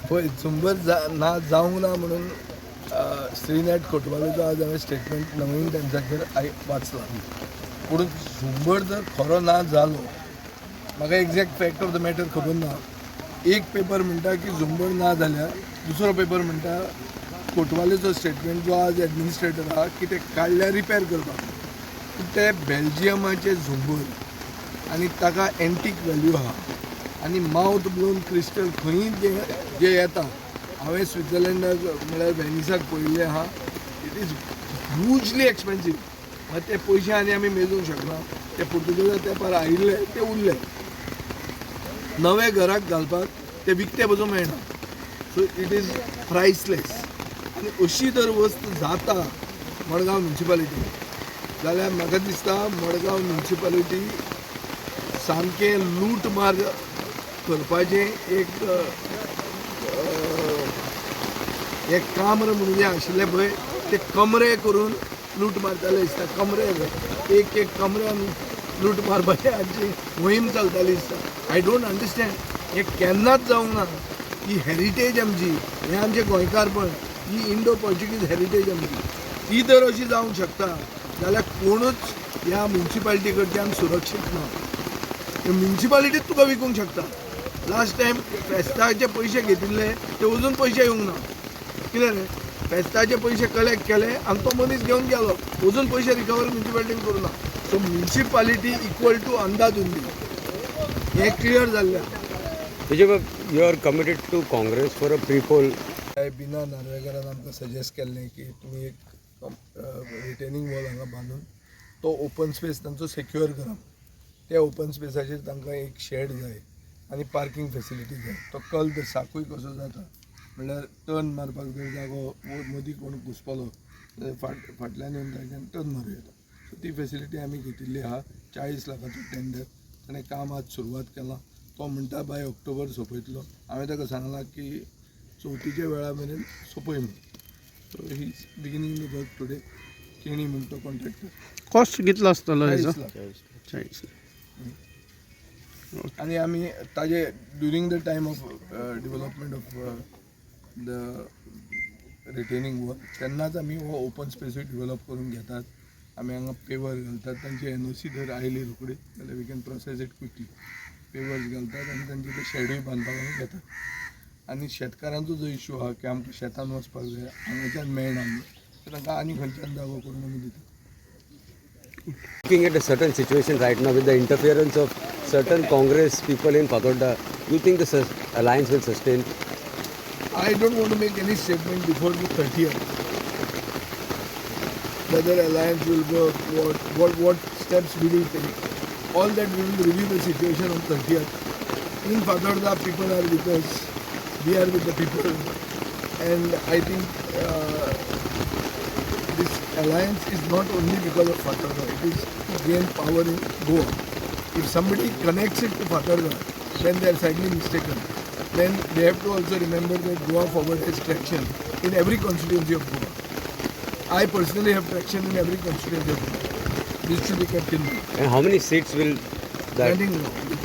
पळय झुंबर ना जावंक ना म्हणून श्रीनाथ खोटवालेचो आज हांवें स्टेटमेंट नवीन टायम्साचेर वाचला. पूण झुंबर जर खरो ना जालो, म्हाका exact fact of the matter खबर ना. एक पेपर म्हणटा की झुंबर ना जाल्यार दुसरो पेपर म्हणटा कोटवालेचो स्टेटमेंट जो आज एडमिनिस्ट्रेटर आहा की ते काडल्यार रिपेर करपाक. पूण ते बेल्जियमाचे झुंबर आनी ताका एंटीक व्हॅल्यू आहा आनी माउथ ब्लोन क्रिस्टल खंयी जे येता. हांवें स्वित्झर्लंडाक म्हळ्यार व्हेनिसाक पळयल्लें आहा. It is hugely expensive. मागीर ते पयशे आनी आमी मेजूंक शकना. ते पुर्तुगेजाच्या तेंपार आयिल्ले ते उरले. नवे घराक घालपाक ते विकते वचूंक मेळना. So it is priceless. आनी अशी जर वस्त जाता मडगांव म्युनिसिपालिटी जाल्यार म्हाका दिसता मडगांव म्युनिसिपालिटी सामकें लूट मार करपाचें एक काम्र म्हणून जे आशिल्ले पळय ते कमरे करून लूट मारताले दिसता. कमरे एक कमऱ्यान लूट मारपाची हाची मोहीम चलताली दिसता. I don't understand. हे केन्नाच जावंक ना. ही हेरिटेज आमची, हें आमचें गोंयकारपण, ही इंडो पोर्च्युगीज हेरिटेज आमची, ती जर अशी जावंक शकता जाल्यार कोणूच ह्या म्युनिसिपालिटी कडच्यान सुरक्षीत ना. म्युनिसिपालिटीच तुका विकूंक शकता. लास्ट टायम फेस्ताचे पयशे घेतिल्ले ते अजून पयशे येवंक ना. कितें रे, फेस्ताचे पयशे कलेक्ट केले आनी तो मनीस घेवन गेलो, अजून पयशे रिकवर म्युनिसिपालिटीन करूना. सो म्युनिसिपालिटी इक्वल टू अंधाधुंदी हें क्लियर जाल्लें. You are committed to Congress for a pre-poll. बिना नार्वेकरान आमकां सजेस्ट केल्लें की तुमी एक रिटेनिंग वॉल हांगा बांदून तो ओपन स्पेस तांचो सेक्युअर करप. त्या ओपन स्पेसाचेर तांकां एक शेड जाय आनी पार्किंग फेसिलिटी जाय. तो कल साकूय कसो जाता म्हणल्यार टर्न मारपाक जर जागो मदीं कोण घुसपलो जाल्यार फाटल्यान येवन ताच्यान टर्न मारूं येता. सो ती फेसिलिटी आमी घेतिल्ली आहा. 40 लाखाचो टेंडर ताणें काम आज सुरवात केलां. तो म्हणटा बाय ऑक्टोबर सोंपयतलो. हांवें ताका सांगलां की 34च्या वेळा मेरेन सोंपय म्हणून. So he is beginning the work today. Keni म्हणटा तो कॉन्ट्रॅक्टर. कॉस्ट कितलो आसतलो हेजो? 40 लाख. आनी आमी ताजे during the time of development of the retaining wall तेन्नाच आमी हो ओपन स्पेसूय डेवलप करून घेतात. आमी हांगा पेवर घालतात. तांची NOC जर आयली रोखडी जाल्यार we can process it quickly. Pavers घालतात आनी तांचे ते शेडूय बांदपाक आमी घेतात. आनी शेतकारांचो जो इश्यू आहा की आमकां शेतान वचपाक जाय, हांगाच्यान मेळना तर तांकां आनी खंयच्यान जागो करून आमी दितात. Looking at a certain situation right now with the interference of certain Congress people in Fatorda, do you think this alliance will sustain? I don't want to make any statement before the 30th. Whether alliance will work, what steps we will take. All that we will review the situation on 30th. In Fatorda, people are with us. We are with the people. And I think this alliance is not only because of Fatorda. It is to gain power in Goa. If somebody connects it to Fatorda, then they are sadly mistaken. Then they have to also remember that Goa Forward has traction in every constituency of Goa. I personally have traction in every constituency of Goa. This should be kept in mind. And how many seats will that? Depending on